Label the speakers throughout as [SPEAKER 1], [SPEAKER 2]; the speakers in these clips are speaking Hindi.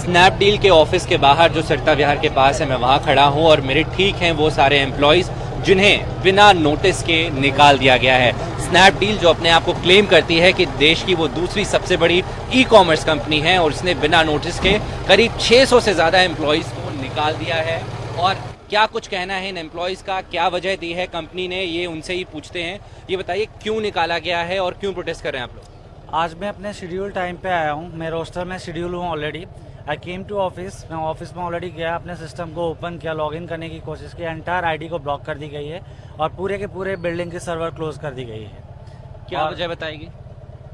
[SPEAKER 1] स्नैपडील के ऑफिस के बाहर जो सरिता विहार के पास है, मैं वहां खड़ा हूं और मेरे ठीक हैं वो सारे एम्प्लॉयज जिन्हें बिना नोटिस के निकाल दिया गया है। स्नैपडील जो अपने आप को क्लेम करती है कि देश की वो दूसरी सबसे बड़ी ई कॉमर्स कंपनी है और इसने बिना नोटिस के करीब 600 से ज़्यादा एम्प्लॉयज़ को निकाल दिया है। और क्या कुछ कहना है इन एम्प्लॉयज़ का, क्या वजह दी है कंपनी ने, ये उनसे ही पूछते हैं। ये बताइए क्यों निकाला गया है और क्यों प्रोटेस्ट कर रहे हैं आप लोग?
[SPEAKER 2] आज मैं अपने शेड्यूल टाइम पे आया हूँ। मैं रोस्टर में शेड्यूल हूँ already. I came to office. मैं ऑफिस में ऑलरेडी गया, अपने सिस्टम को ओपन किया, लॉगिन करने की कोशिश की। एंटायर आईडी को ब्लॉक कर दी गई है और पूरे के पूरे बिल्डिंग के सर्वर क्लोज कर दी गई है।
[SPEAKER 1] क्या वजह बताएगी?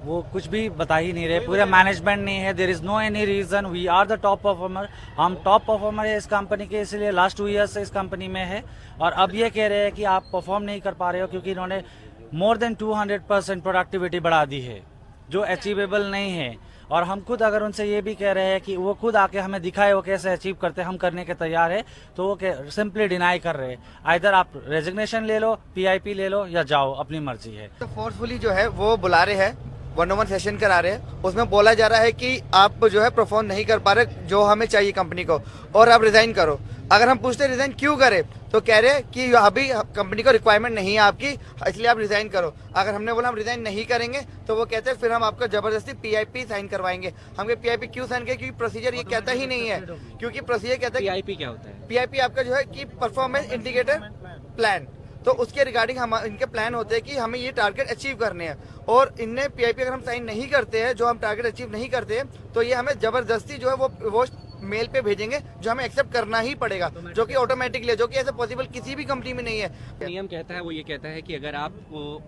[SPEAKER 2] वो कुछ भी बता ही नहीं रहे, पूरा मैनेजमेंट नहीं है। There is no any reason. We are the top performer. हम टॉप परफॉर्मर है इस कंपनी के, इसलिए लास्ट 2 ईयर्स से इस कंपनी में है। और अब ये कह रहे हैं कि आप परफॉर्म नहीं कर पा रहे हो क्योंकि इन्होंने मोर देन 200% प्रोडक्टिविटी बढ़ा दी है, जो अचीवेबल नहीं है। और हम खुद अगर उनसे ये भी कह रहे हैं कि वो खुद आके हमें दिखाए वो कैसे अचीव करते हैं, हम करने के तैयार है, तो वो सिंपली डिनाई कर रहे हैं। आइदर आप रेजिग्नेशन ले लो, पीआईपी ले लो, या जाओ, अपनी मर्जी है।
[SPEAKER 3] तो फोर्सफुली जो है वो बुला रहे हैं, 1-on-1 सेशन करा रहे हैं। उसमें बोला जा रहा है कि आप जो है परफॉर्म नहीं कर पा रहे जो हमें चाहिए कंपनी को, और आप रिजाइन करो। अगर हम पूछते रिजाइन क्यों करें, तो कह रहे हैं कि अभी कंपनी को रिक्वायरमेंट नहीं है आपकी, इसलिए आप रिजाइन करो। अगर हमने बोला हम रिजाइन नहीं करेंगे, तो वो कहते हैं फिर हम आपको जबरदस्ती पीआईपी साइन करवाएंगे। हमने पीआईपी क्यों साइन किया? क्योंकि प्रोसीजर ये कहता ही नहीं है। क्योंकि प्रोसीजर कहता है
[SPEAKER 1] पीआईपी क्या होता है?
[SPEAKER 3] पीआईपी आपका जो है कि परफॉर्मेंस इंडिकेटर प्लान, तो उसके रिगार्डिंग हम इनके प्लान होते हैं कि हमें ये टारगेट अचीव करने हैं। और इनने पीआईपी अगर हम साइन नहीं करते हैं, जो हम टारगेट अचीव नहीं करते हैं, तो ये हमें जबरदस्ती जो है वो मेल पे भेजेंगे, जो हमें एक्सेप्ट करना ही पड़ेगा, जो कि ऑटोमेटिकली है, जो कि ऐसा पॉसिबल किसी भी कंपनी में नहीं है।
[SPEAKER 1] नियम कहता है, वो ये कहता है कि अगर आप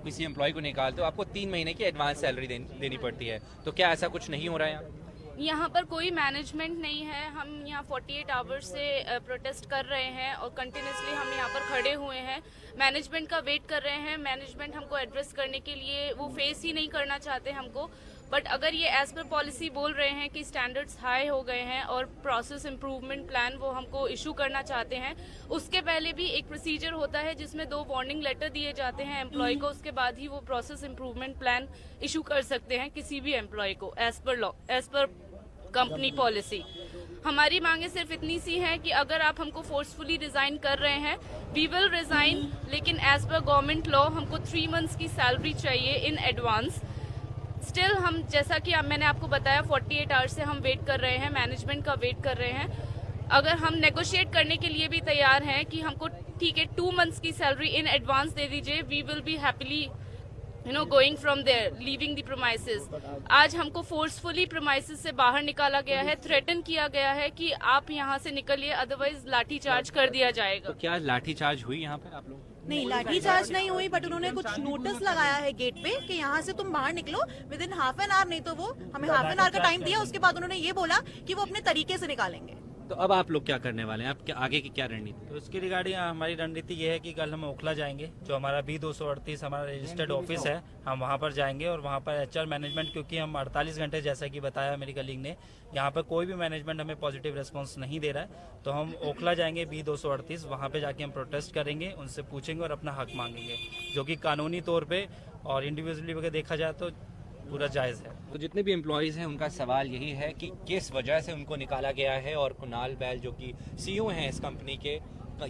[SPEAKER 1] किसी एम्प्लॉय को निकालते हो आपको 3 महीने की एडवांस सैलरी देनी पड़ती है। तो क्या ऐसा कुछ नहीं हो रहा है
[SPEAKER 4] यहाँ पर? कोई मैनेजमेंट नहीं है। हम यहाँ 48 आवर्स से प्रोटेस्ट कर रहे हैं और कंटिन्यूसली हम यहाँ पर खड़े हुए हैं। मैनेजमेंट का वेट कर रहे हैं। मैनेजमेंट हमको एड्रेस करने के लिए वो फेस ही नहीं करना चाहते हमको। बट अगर ये एज पर पॉलिसी बोल रहे हैं कि स्टैंडर्ड्स हाई हो गए हैं और प्रोसेस इम्प्रूवमेंट प्लान वो हमको इशू करना चाहते हैं, उसके पहले भी एक प्रोसीजर होता है जिसमें 2 वार्निंग लेटर दिए जाते हैं एम्प्लॉय को। उसके बाद ही वो प्रोसेस इम्प्रूवमेंट प्लान इशू कर सकते हैं किसी भी एम्प्लॉय को, as per law, as per company policy. हमारी मांगे सिर्फ इतनी सी हैं कि अगर आप हमको फोर्सफुली रिजाइन कर रहे हैं, वी विल रिजाइन, लेकिन एज पर गवर्नमेंट लॉ हमको 3 मंथ्स की सैलरी चाहिए इन एडवांस। स्टिल हम, जैसा कि मैंने आपको बताया, 48 आवर्स से हम वेट कर रहे हैं, मैनेजमेंट का वेट कर रहे हैं। अगर हम नेगोशिएट करने के लिए भी तैयार हैं कि हमको ठीक है 2 मंथ्स की सैलरी इन एडवांस दे दीजिए, we will be happily going from there, leaving the premises. आज हमको फोर्सफुली प्रीमाइसेस से बाहर निकाला गया है, थ्रेटन किया गया है कि आप यहाँ से निकलिए, अदरवाइज लाठी चार्ज कर दिया जाएगा।
[SPEAKER 1] तो क्या लाठी चार्ज हुई यहाँ पर आप लोग?
[SPEAKER 5] नहीं, लाठी चार्ज नहीं हुई, बट उन्होंने कुछ नोटिस लगाया है गेट पे कि यहाँ से तुम बाहर निकलो with in half an hour. नहीं तो वो हमें हाफ एन आवर का टाइम दिया, उसके बाद उन्होंने ये बोला कि वो अपने तरीके से निकालेंगे।
[SPEAKER 1] तो अब आप लोग क्या करने वाले हैं? आप आगे की क्या रणनीति?
[SPEAKER 6] तो उसकी रिगार्डिंग हमारी रणनीति ये है कि कल हम ओखला जाएंगे, जो हमारा B238 हमारा रजिस्टर्ड ऑफिस है, हम वहाँ पर जाएंगे। और वहाँ पर HR मैनेजमेंट, क्योंकि हम 48 घंटे, जैसा कि बताया मेरी कलीग ने, यहाँ पर कोई भी मैनेजमेंट हमें पॉजिटिव रिस्पॉन्स नहीं दे रहा है, तो हम ओखला जाएंगे B238, वहाँ पर जाके हम प्रोटेस्ट करेंगे, उनसे पूछेंगे और अपना हक मांगेंगे, जो कि कानूनी तौर पर और इंडिविजुअली अगर देखा जाए तो पूरा जायज़ है।
[SPEAKER 1] तो जितने भी एम्प्लॉयज़ हैं उनका सवाल यही है कि किस वजह से उनको निकाला गया है। और कुणाल बैल जो कि CEO हैं इस कंपनी के,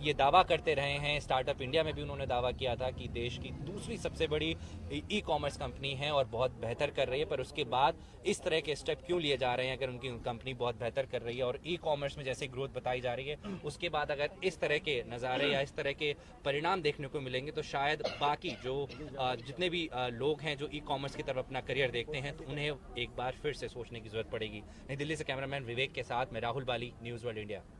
[SPEAKER 1] ये दावा करते रहे हैं, स्टार्टअप इंडिया में भी उन्होंने दावा किया था कि देश की दूसरी सबसे बड़ी ई कॉमर्स कंपनी है और बहुत बेहतर कर रही है। पर उसके बाद इस तरह के स्टेप क्यों लिए जा रहे हैं? अगर उनकी कंपनी बहुत बेहतर कर रही है और ई कॉमर्स में जैसे ग्रोथ बताई जा रही है, उसके बाद अगर इस तरह के नज़ारे या इस तरह के परिणाम देखने को मिलेंगे, तो शायद बाकी जो जितने भी लोग हैं जो ई कॉमर्स की तरफ अपना करियर देखते हैं, तो उन्हें एक बार फिर से सोचने की जरूरत पड़ेगी। नई दिल्ली से कैमरामैन विवेक के साथ मैं राहुल बाली, न्यूज़ वर्ल्ड इंडिया।